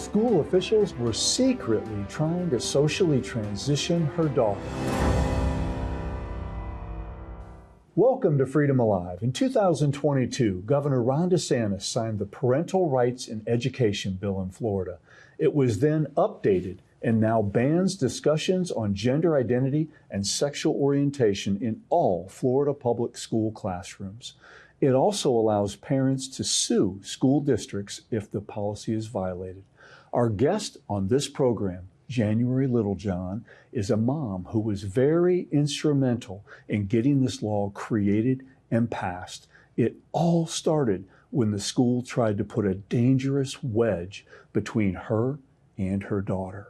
school officials were secretly trying to socially transition her daughter. Welcome to Freedom Alive. In 2022, Governor Ron DeSantis signed the Parental Rights in Education bill in Florida. It was then updated and now bans discussions on gender identity and sexual orientation in all Florida public school classrooms. It also allows parents to sue school districts if the policy is violated. Our guest on this program, January Littlejohn, is a mom who was very instrumental in getting this law created and passed. It all started when the school tried to put a dangerous wedge between her and her daughter.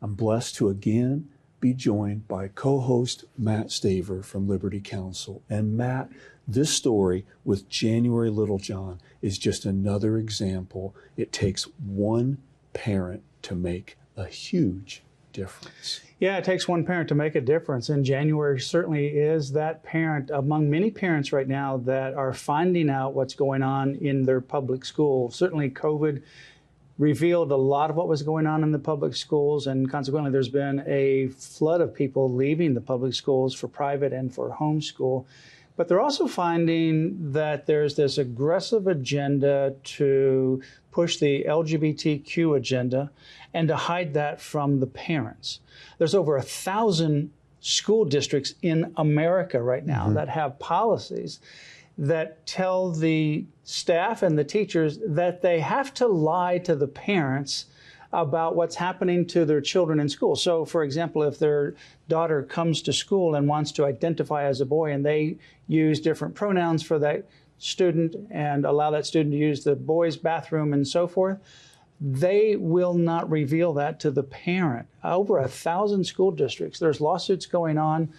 I'm blessed to again be joined by co-host Matt Staver from Liberty Counsel. And Matt, this story with January Littlejohn is just another example. It takes one parent to make a huge difference. Yeah, it takes one parent to make a difference, and January certainly is that parent among many parents right now that are finding out what's going on in their public school. Certainly COVID revealed a lot of what was going on in the public schools, and consequently there's been a flood of people leaving the public schools for private and for homeschool. But they're also finding that there's this aggressive agenda to push the LGBTQ agenda and to hide that from the parents. There's over 1,000 school districts in America right now that have policies that tell the staff and the teachers that they have to lie to the parents about what's happening to their children in school. So, for example, if their daughter comes to school and wants to identify as a boy and they use different pronouns for that student and allow that student to use the boys' bathroom and so forth, they will not reveal that to the parent. Over 1,000 school districts, there's lawsuits going on.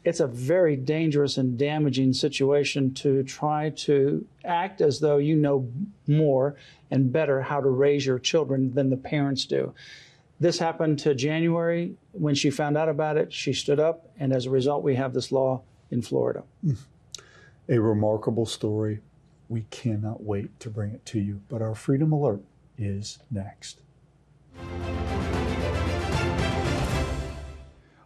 It's a very dangerous and damaging situation to try to act as though you know more and better how to raise your children than the parents do. This happened to January. When she found out about it, she stood up, and as a result, we have this law in Florida. A remarkable story. We cannot wait to bring it to you, but our Freedom Alert is next.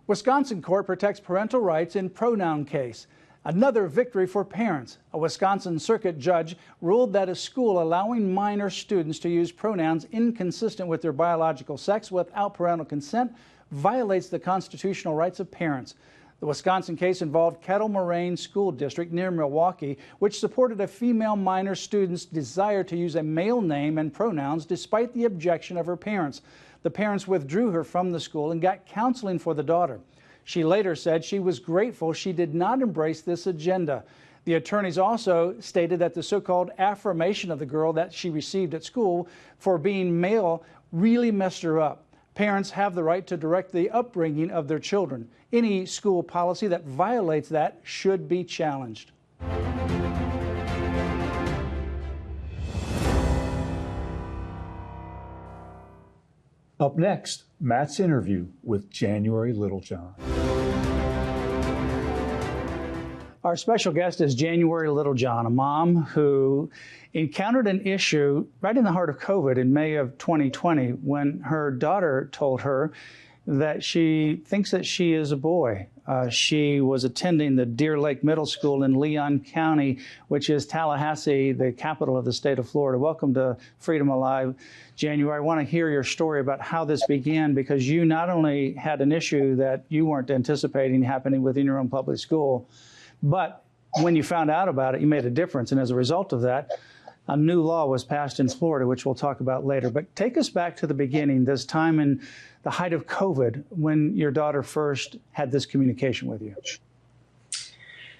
Wisconsin court protects parental rights in pronoun case. Another victory for parents. A Wisconsin circuit judge ruled that a school allowing minor students to use pronouns inconsistent with their biological sex without parental consent violates the constitutional rights of parents. The Wisconsin case involved Kettle Moraine School District near Milwaukee, which supported a female minor student's desire to use a male name and pronouns despite the objection of her parents. The parents withdrew her from the school and got counseling for the daughter. She later said she was grateful she did not embrace this agenda. The attorneys also stated that the so-called affirmation of the girl that she received at school for being male really messed her up. Parents have the right to direct the upbringing of their children. Any school policy that violates that should be challenged. Up next, Matt's interview with January Littlejohn. Our special guest is January Littlejohn, a mom who encountered an issue right in the heart of COVID in May of 2020 when her daughter told her that she thinks that she is a boy. She was attending the Deer Lake Middle School in Leon County, which is Tallahassee, the capital of the state of Florida. Welcome to Freedom Alive, January. I want to hear your story about how this began, because you not only had an issue that you weren't anticipating happening within your own public school, but when you found out about it, you made a difference. And as a result of that, a new law was passed in Florida, which we'll talk about later. But take us back to the beginning, this time in the height of COVID, when your daughter first had this communication with you.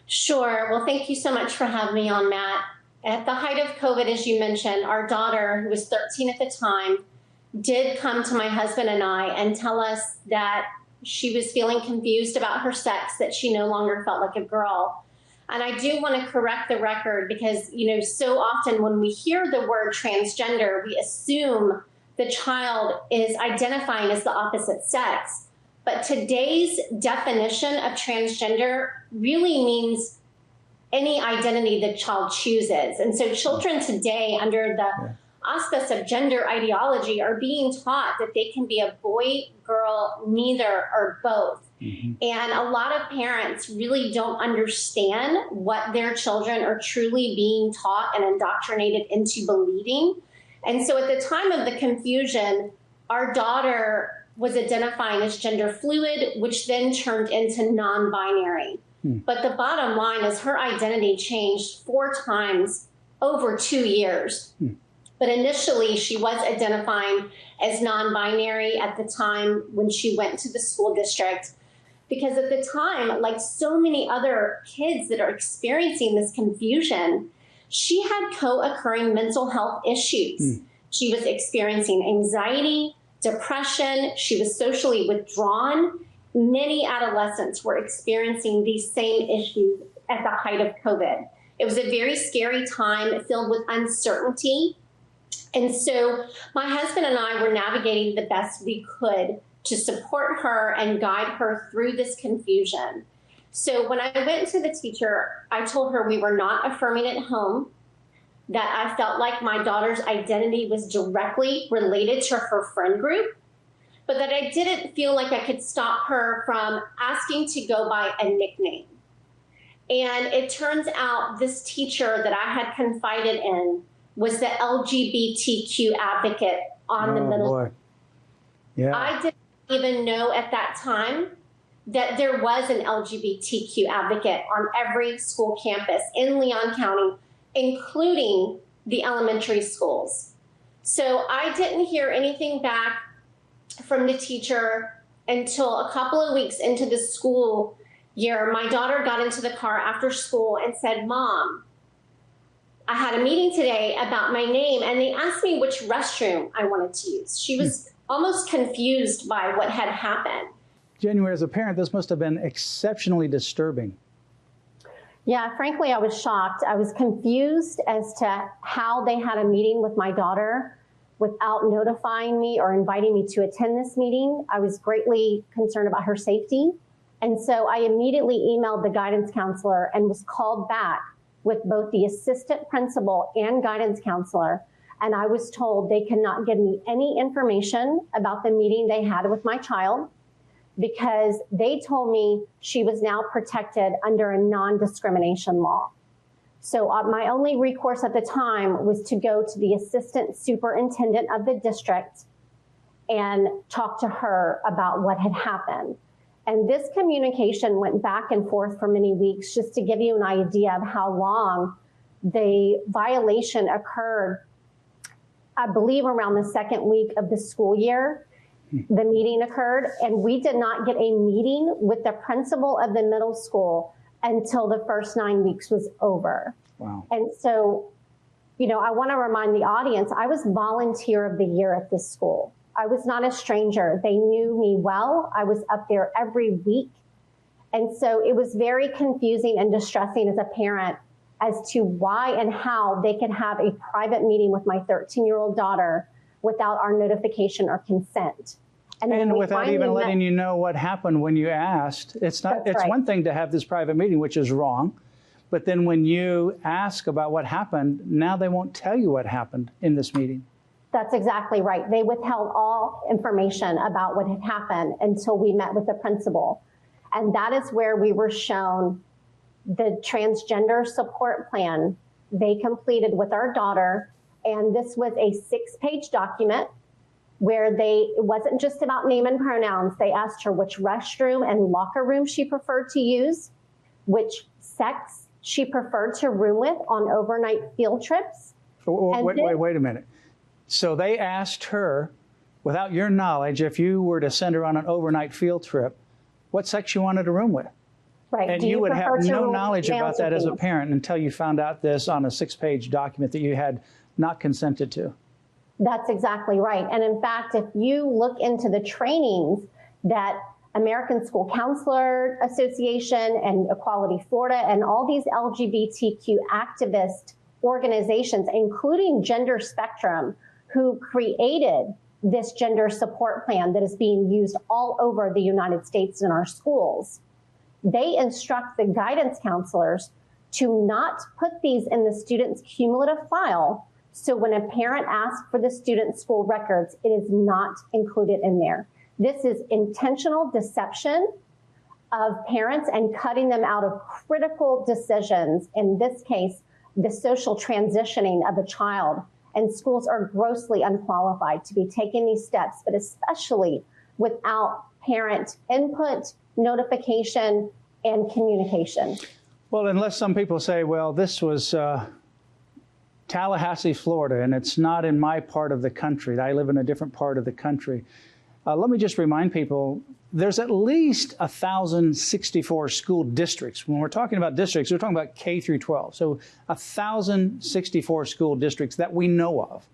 Sure. Well, thank you so much for having me on, Matt. At the height of COVID, as you mentioned, our daughter, who was 13 at the time, did come to my husband and I and tell us that she was feeling confused about her sex, that she no longer felt like a girl. And I do want to correct the record because, you know, so often when we hear the word transgender, we assume the child is identifying as the opposite sex. But today's definition of transgender really means any identity the child chooses. And so children today under the aspects of gender ideology are being taught that they can be a boy, girl, neither, or both. Mm-hmm. And a lot of parents really don't understand what their children are truly being taught and indoctrinated into believing. And so at the time of the confusion, our daughter was identifying as gender fluid, which then turned into non-binary. But the bottom line is her identity changed 4 times over 2 years. But initially, she was identifying as non-binary at the time when she went to the school district. Because at the time, like so many other kids that are experiencing this confusion, she had co-occurring mental health issues. She was experiencing anxiety, depression. She was socially withdrawn. Many adolescents were experiencing these same issues at the height of COVID. It was a very scary time filled with uncertainty. And so my husband and I were navigating the best we could to support her and guide her through this confusion. So when I went to the teacher, I told her we were not affirming at home, that I felt like my daughter's identity was directly related to her friend group, but that I didn't feel like I could stop her from asking to go by a nickname. And it turns out this teacher that I had confided in was the LGBTQ advocate on the middle. Boy. Yeah. I didn't even know at that time that there was an LGBTQ advocate on every school campus in Leon County, including the elementary schools. So I didn't hear anything back from the teacher until a couple of weeks into the school year. My daughter got into the car after school and said, "Mom, I had a meeting today about my name, and they asked me which restroom I wanted to use." She was almost confused by what had happened. January, as a parent, this must have been exceptionally disturbing. Yeah, frankly, I was shocked. I was confused as to how they had a meeting with my daughter without notifying me or inviting me to attend this meeting. I was greatly concerned about her safety. And so I immediately emailed the guidance counselor and was called back with both the assistant principal and guidance counselor. And I was told they could not give me any information about the meeting they had with my child because they told me she was now protected under a non-discrimination law. So my only recourse at the time was to go to the assistant superintendent of the district and talk to her about what had happened. And this communication went back and forth for many weeks, just to give you an idea of how long the violation occurred. I believe around the second week of the school year, the meeting occurred, and we did not get a meeting with the principal of the middle school until the first 9 weeks was over. Wow. And so, you know, I want to remind the audience, I was volunteer of the year at this school. I was not a stranger. They knew me well. I was up there every week. And so it was very confusing and distressing as a parent as to why and how they could have a private meeting with my 13-year-old daughter without our notification or consent. And without even letting you know what happened when you asked. It's not. It's one thing to have this private meeting, which is wrong. But then when you ask about what happened, now they won't tell you what happened in this meeting. That's exactly right. They withheld all information about what had happened until we met with the principal. And that is where we were shown the transgender support plan they completed with our daughter. And this was a 6-page document where it wasn't just about name and pronouns. They asked her which restroom and locker room she preferred to use, which sex she preferred to room with on overnight field trips. Wait a minute. So they asked her, without your knowledge, if you were to send her on an overnight field trip, what sex you wanted to room with. Right. And you would have no knowledge about that as a parent until you found out this on a 6-page document that you had not consented to. That's exactly right. And in fact, if you look into the trainings that American School Counselor Association and Equality Florida and all these LGBTQ activist organizations, including Gender Spectrum, who created this gender support plan that is being used all over the United States in our schools, they instruct the guidance counselors to not put these in the student's cumulative file So when a parent asks for the student's school records, it is not included in there. This is intentional deception of parents and cutting them out of critical decisions. In this case, the social transitioning of a child. And schools are grossly unqualified to be taking these steps, but especially without parent input, notification, and communication. Well, unless some people say, well, this was Tallahassee, Florida, and it's not in my part of the country. I live in a different part of the country. Let me just remind people, there's at least 1,064 school districts. When we're talking about districts, we're talking about K through 12. So 1,064 school districts that we know of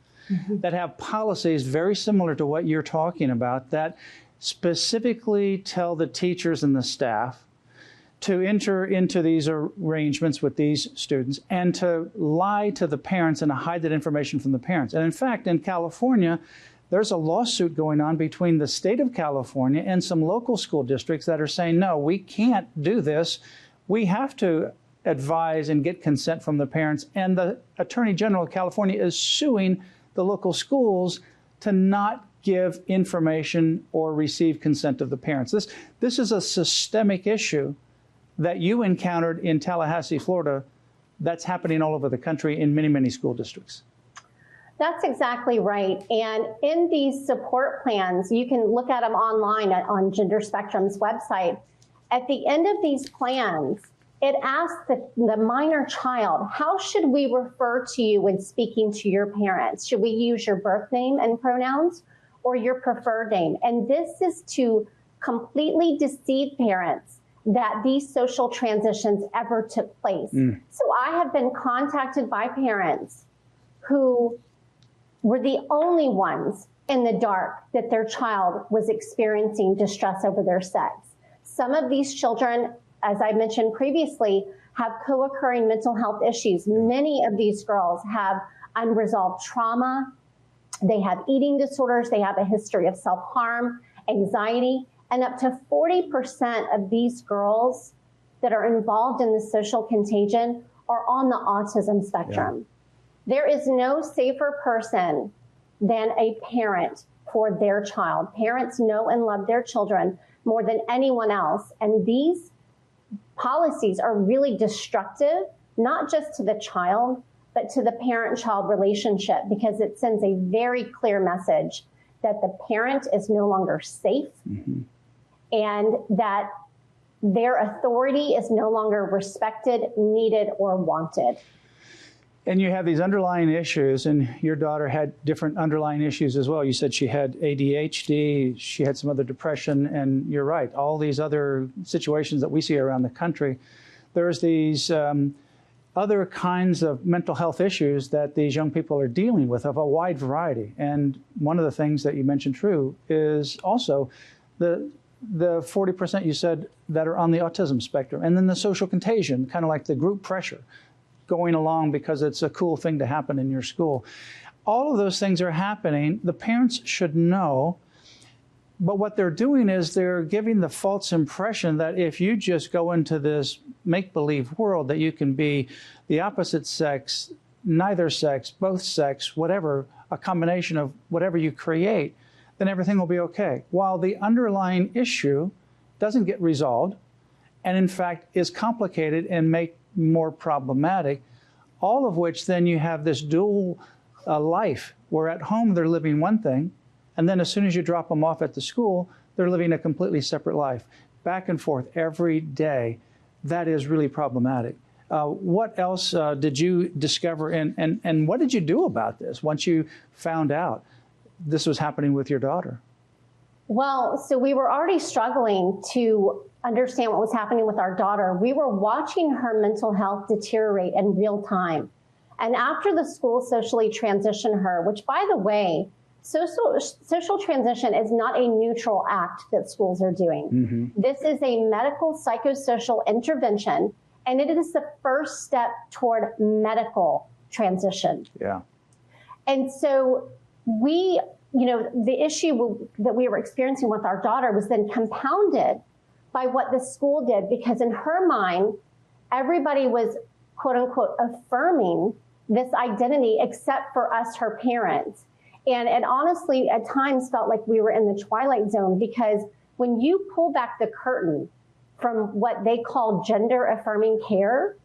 that have policies very similar to what you're talking about that specifically tell the teachers and the staff to enter into these arrangements with these students and to lie to the parents and to hide that information from the parents. And in fact, in California, there's a lawsuit going on between the state of California and some local school districts that are saying, no, we can't do this. We have to advise and get consent from the parents. And the Attorney General of California is suing the local schools to not give information or receive consent of the parents. This is a systemic issue that you encountered in Tallahassee, Florida, that's happening all over the country in many, many school districts. That's exactly right. And in these support plans, you can look at them online on Gender Spectrum's website. At the end of these plans, it asks the minor child, how should we refer to you when speaking to your parents? Should we use your birth name and pronouns or your preferred name? And this is to completely deceive parents that these social transitions ever took place. So I have been contacted by parents who were the only ones in the dark that their child was experiencing distress over their sex. Some of these children, as I mentioned previously, have co-occurring mental health issues. Many of these girls have unresolved trauma. They have eating disorders. They have a history of self-harm, anxiety. And up to 40% of these girls that are involved in the social contagion are on the autism spectrum. Yeah. There is no safer person than a parent for their child. Parents know and love their children more than anyone else. And these policies are really destructive, not just to the child, but to the parent-child relationship, because it sends a very clear message that the parent is no longer safe and that their authority is no longer respected, needed, or wanted. And you have these underlying issues, and your daughter had different underlying issues as well. You said she had ADHD, she had some other depression, and you're right, all these other situations that we see around the country. There's these other kinds of mental health issues that these young people are dealing with of a wide variety. And one of the things that you mentioned, true, is also the 40% you said that are on the autism spectrum, and then the social contagion, kind of like the group pressure going along because it's a cool thing to happen in your school. All of those things are happening. The parents should know, but what they're doing is they're giving the false impression that if you just go into this make-believe world that you can be the opposite sex, neither sex, both sex, whatever, a combination of whatever you create, then everything will be okay. While the underlying issue doesn't get resolved, and in fact is complicated and make more problematic, all of which then you have this dual life where at home they're living one thing, and then as soon as you drop them off at the school, they're living a completely separate life. Back and forth every day. That is really problematic. What else did you discover, and what did you do about this once you found out this was happening with your daughter? Well, so we were already struggling to understand what was happening with our daughter. We were watching her mental health deteriorate in real time. And after the school socially transitioned her, which by the way, social transition is not a neutral act that schools are doing. This is a medical psychosocial intervention, and it is the first step toward medical transition. Yeah. And so the issue that we were experiencing with our daughter was then compounded by what the school did, because in her mind, everybody was, quote unquote, affirming this identity except for us, her parents. And it honestly at times felt like we were in the twilight zone, because when you pull back the curtain from what they call gender affirming care,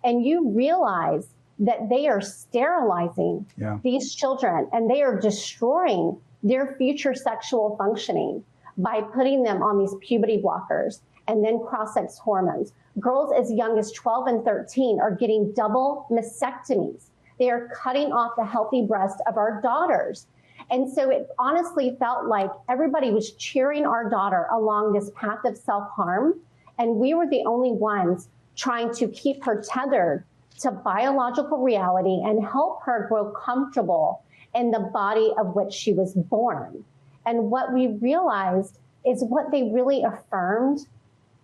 and you realize that they are sterilizing these children and they are destroying their future sexual functioning by putting them on these puberty blockers and then cross-sex hormones. Girls as young as 12 and 13 are getting double mastectomies. They are cutting off the healthy breast of our daughters. And so it honestly felt like everybody was cheering our daughter along this path of self-harm, and we were the only ones trying to keep her tethered to biological reality and help her grow comfortable in the body of which she was born. And what we realized is what they really affirmed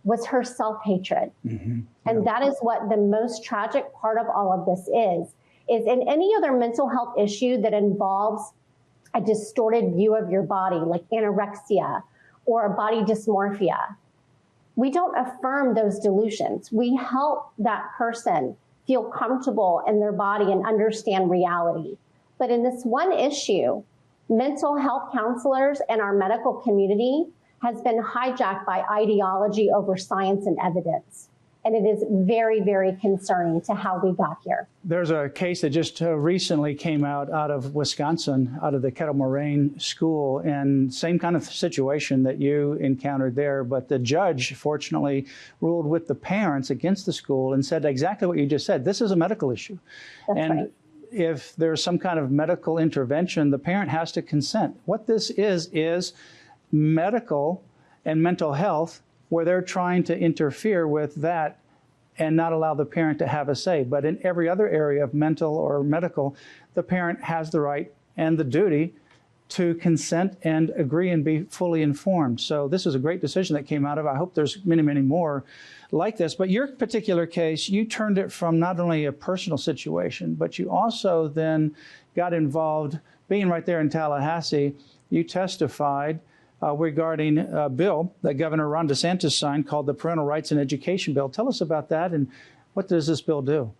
was her self-hatred. And that is what the most tragic part of all of this is in any other mental health issue that involves a distorted view of your body, like anorexia or body dysmorphia. We don't affirm those delusions. We help that person feel comfortable in their body and understand reality. But in this one issue, mental health counselors and our medical community has been hijacked by ideology over science and evidence. And it is very, very concerning to how we got here. There's a case that just recently came out of Wisconsin, out of the Kettle Moraine School, and same kind of situation that you encountered there. But the judge, fortunately, ruled with the parents against the school and said exactly what you just said. This is a medical issue. That's right. If there's some kind of medical intervention, the parent has to consent. What this is medical and mental health, where they're trying to interfere with that and not allow the parent to have a say. But in every other area of mental or medical, the parent has the right and the duty to consent and agree and be fully informed. So this is a great decision that came out of it. I hope there's many, many more like this. But your particular case, you turned it from not only a personal situation, but you also then got involved, being right there in Tallahassee, you testified regarding a bill that Governor Ron DeSantis signed called the Parental Rights in Education Bill. Tell us about that, and what does this bill do?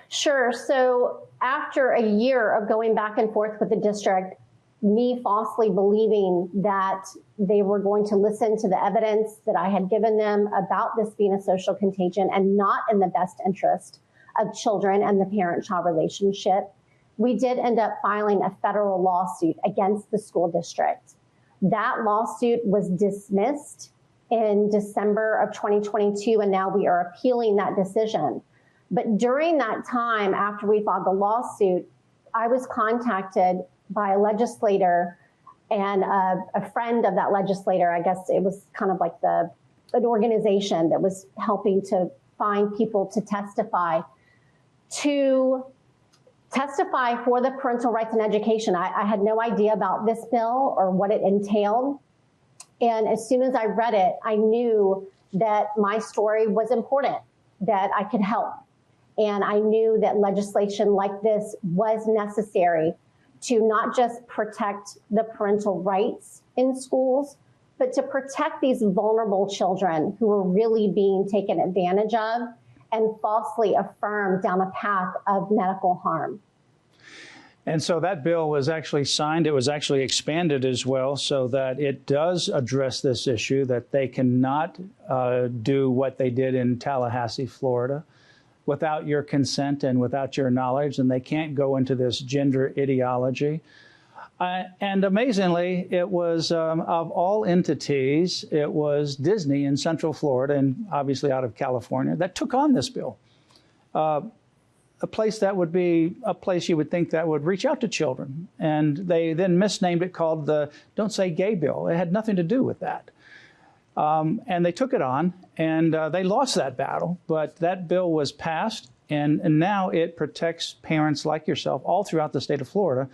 Sure. So after a year of going back and forth with the district, me falsely believing that they were going to listen to the evidence that I had given them about this being a social contagion and not in the best interest of children and the parent-child relationship, we did end up filing a federal lawsuit against the school district. That lawsuit was dismissed in December of 2022, and now we are appealing that decision. But during that time, after we filed the lawsuit, I was contacted by a legislator and a friend of that legislator. I guess it was kind of like an organization that was helping to find people to testify for the parental rights in education. I had no idea about this bill or what it entailed. And as soon as I read it, I knew that my story was important, that I could help. And I knew that legislation like this was necessary to not just protect the parental rights in schools, but to protect these vulnerable children who are really being taken advantage of and falsely affirmed down a path of medical harm. And so that bill was actually signed. It was actually expanded as well so that it does address this issue, that they cannot do what they did in Tallahassee, Florida, without your consent and without your knowledge, and they can't go into this gender ideology. And amazingly, it was, of all entities, it was Disney in Central Florida and obviously out of California that took on this bill. A place that would be a place you would think that would reach out to children. And they then misnamed it, called the Don't Say Gay Bill. It had nothing to do with that. And they took it on, and they lost that battle. But that bill was passed, and now it protects parents like yourself all throughout the state of Florida.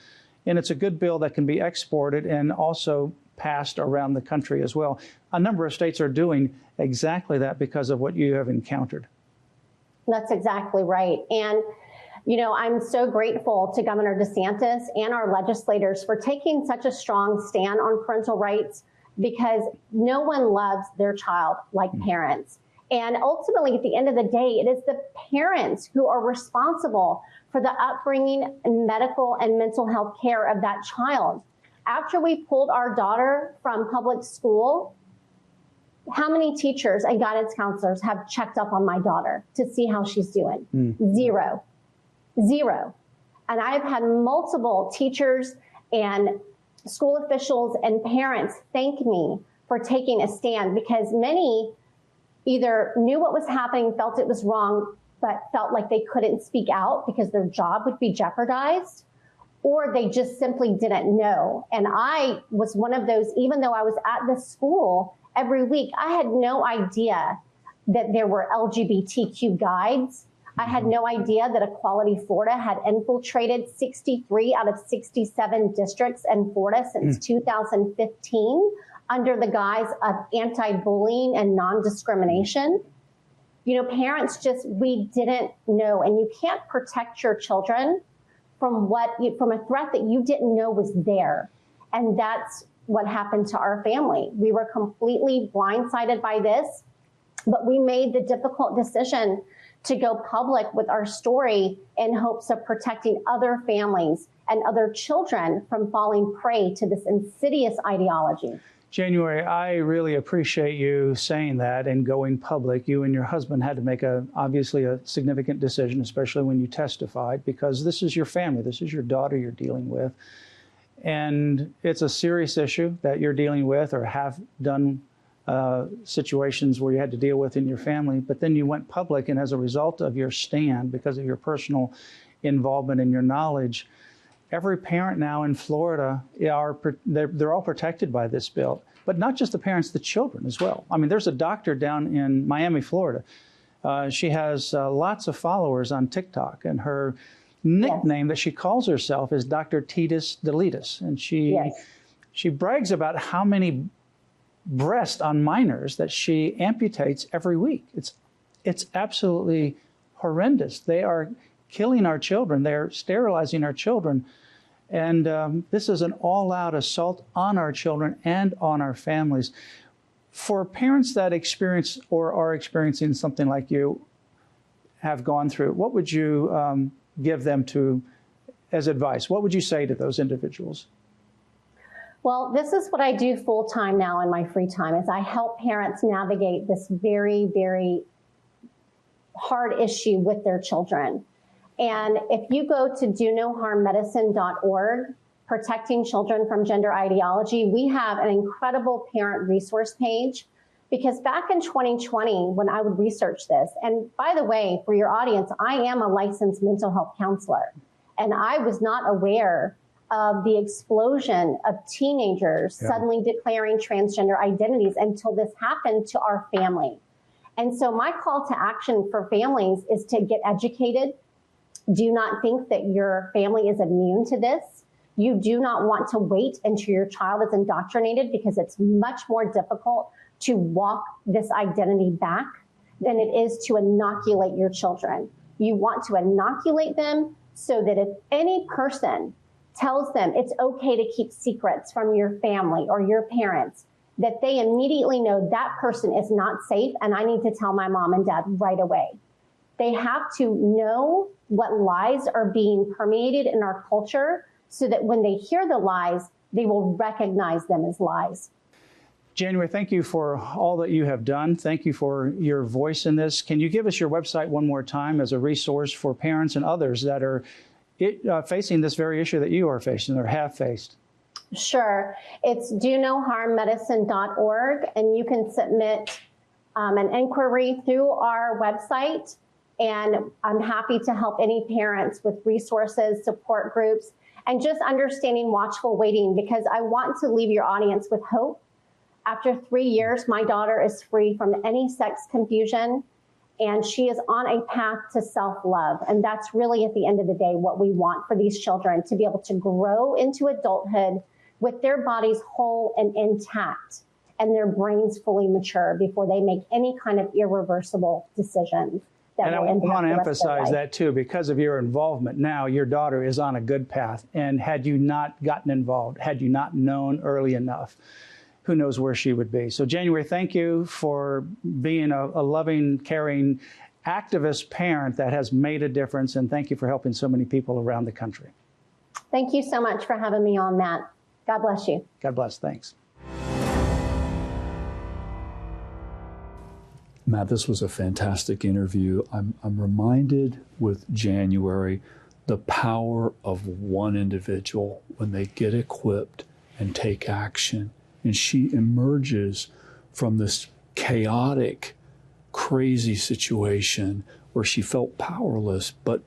And it's a good bill that can be exported and also passed around the country as well. A number of states are doing exactly that because of what you have encountered. That's exactly right. And, you know, I'm so grateful to Governor DeSantis and our legislators for taking such a strong stand on parental rights, because no one loves their child like parents. And ultimately, at the end of the day, it is the parents who are responsible for the upbringing and medical and mental health care of that child. After we pulled our daughter from public school, how many teachers and guidance counselors have checked up on my daughter to see how she's doing? Zero. And I've had multiple teachers and school officials and parents thank me for taking a stand, because many either knew what was happening, felt it was wrong, but felt like they couldn't speak out because their job would be jeopardized, or they just simply didn't know. And I was one of those. Even though I was at this school every week, I had no idea that there were LGBTQ guides. I had no idea that Equality Florida had infiltrated 63 out of 67 districts in Florida since 2015 under the guise of anti-bullying and non-discrimination. You know, parents we didn't know. And you can't protect your children from a threat that you didn't know was there. And that's what happened to our family. We were completely blindsided by this, but we made the difficult decision to go public with our story in hopes of protecting other families and other children from falling prey to this insidious ideology. January, I really appreciate you saying that and going public. You and your husband had to make obviously a significant decision, especially when you testified, because this is your family. This is your daughter you're dealing with. And it's a serious issue that you're dealing with, or have done situations where you had to deal with in your family. But then you went public, and as a result of your stand, because of your personal involvement and your knowledge, every parent now in Florida, they're all protected by this bill. But not just the parents, the children as well. I mean, there's a doctor down in Miami, Florida. She has lots of followers on TikTok, and her nickname that she calls herself is Dr. Titus Deletus. And she brags about how many breasts on minors that she amputates every week. It's absolutely horrendous. They are killing our children. They're sterilizing our children. And this is an all-out assault on our children and on our families. For parents that experience or are experiencing something like you have gone through, what would you give them as advice? What would you say to those individuals? Well, this is what I do full-time now in my free time, is I help parents navigate this very, very hard issue with their children. And if you go to donoharmmedicine.org, Protecting Children from Gender Ideology, we have an incredible parent resource page. Because back in 2020, when I would research this, and by the way, for your audience, I am a licensed mental health counselor, and I was not aware of the explosion of teenagers suddenly declaring transgender identities until this happened to our family. And so my call to action for families is to get educated. Do not think that your family is immune to this. You do not want to wait until your child is indoctrinated, because it's much more difficult to walk this identity back than it is to inoculate your children. You want to inoculate them so that if any person tells them it's okay to keep secrets from your family or your parents, that they immediately know that person is not safe and I need to tell my mom and dad right away. They have to know what lies are being permeated in our culture so that when they hear the lies, they will recognize them as lies. January, thank you for all that you have done. Thank you for your voice in this. Can you give us your website one more time as a resource for parents and others that are facing this very issue that you are facing or have faced? Sure. It's donoharmmedicine.org, and you can submit an inquiry through our website. And I'm happy to help any parents with resources, support groups, and just understanding watchful waiting, because I want to leave your audience with hope. After 3 years, my daughter is free from any sex confusion, and she is on a path to self-love. And that's really, at the end of the day, what we want for these children, to be able to grow into adulthood with their bodies whole and intact and their brains fully mature before they make any kind of irreversible decisions. And I want to emphasize that, too, because of your involvement now, your daughter is on a good path. And had you not gotten involved, had you not known early enough, who knows where she would be. So January, thank you for being a loving, caring, activist parent that has made a difference, and thank you for helping so many people around the country. Thank you so much for having me on, Matt. God bless you. God bless. Thanks. Matt, this was a fantastic interview. I'm reminded with January the power of one individual when they get equipped and take action. And she emerges from this chaotic, crazy situation where she felt powerless, but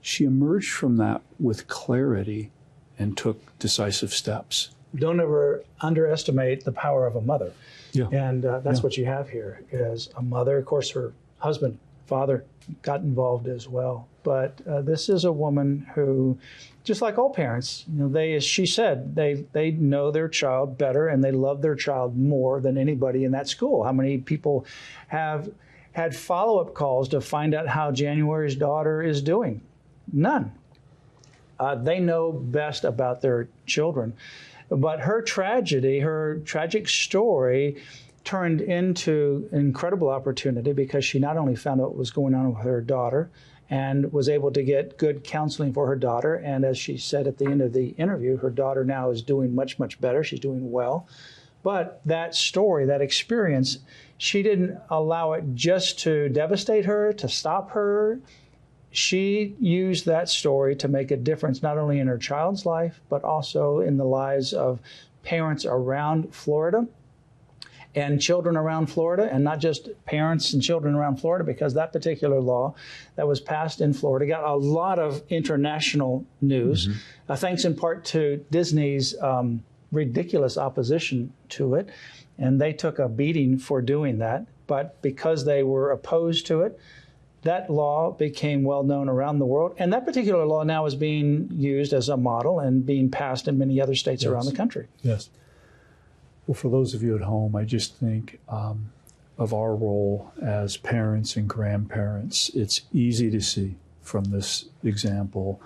she emerged from that with clarity and took decisive steps. Don't ever underestimate the power of a mother. Yeah. And that's what you have here is a mother. Of course, her husband, father, got involved as well. But this is a woman who, just like all parents, they, as she said, they know their child better and they love their child more than anybody in that school. How many people have had follow-up calls to find out how January's daughter is doing? None. They know best about their children. But her tragedy, her tragic story, turned into an incredible opportunity because she not only found out what was going on with her daughter and was able to get good counseling for her daughter. And as she said at the end of the interview, her daughter now is doing much, much better. She's doing well. But that story, that experience, she didn't allow it just to devastate her, to stop her. She used that story to make a difference not only in her child's life, but also in the lives of parents around Florida and children around Florida, and not just parents and children around Florida, because that particular law that was passed in Florida got a lot of international news, thanks in part to Disney's ridiculous opposition to it. And they took a beating for doing that. But because they were opposed to it, that law became well known around the world. And that particular law now is being used as a model and being passed in many other states around the country. Yes. Well, for those of you at home, I just think of our role as parents and grandparents. It's easy to see from this example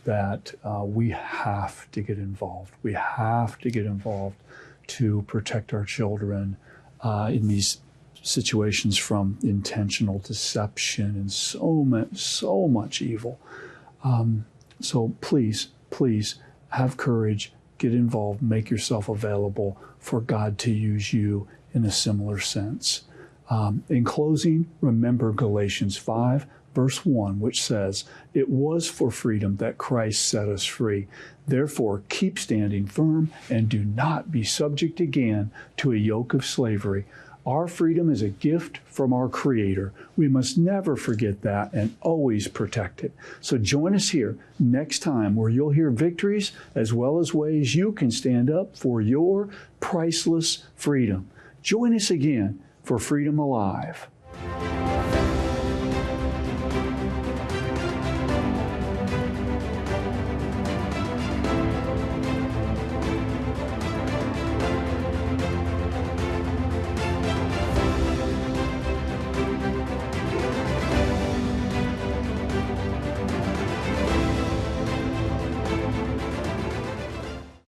that we have to get involved. We have to get involved to protect our children in these situations from intentional deception and so much evil. So please have courage, get involved, make yourself available for God to use you in a similar sense. In closing, remember Galatians 5, verse 1, which says, "It was for freedom that Christ set us free. Therefore, keep standing firm and do not be subject again to a yoke of slavery." Our freedom is a gift from our Creator. We must never forget that and always protect it. So join us here next time where you'll hear victories as well as ways you can stand up for your priceless freedom. Join us again for Freedom Alive.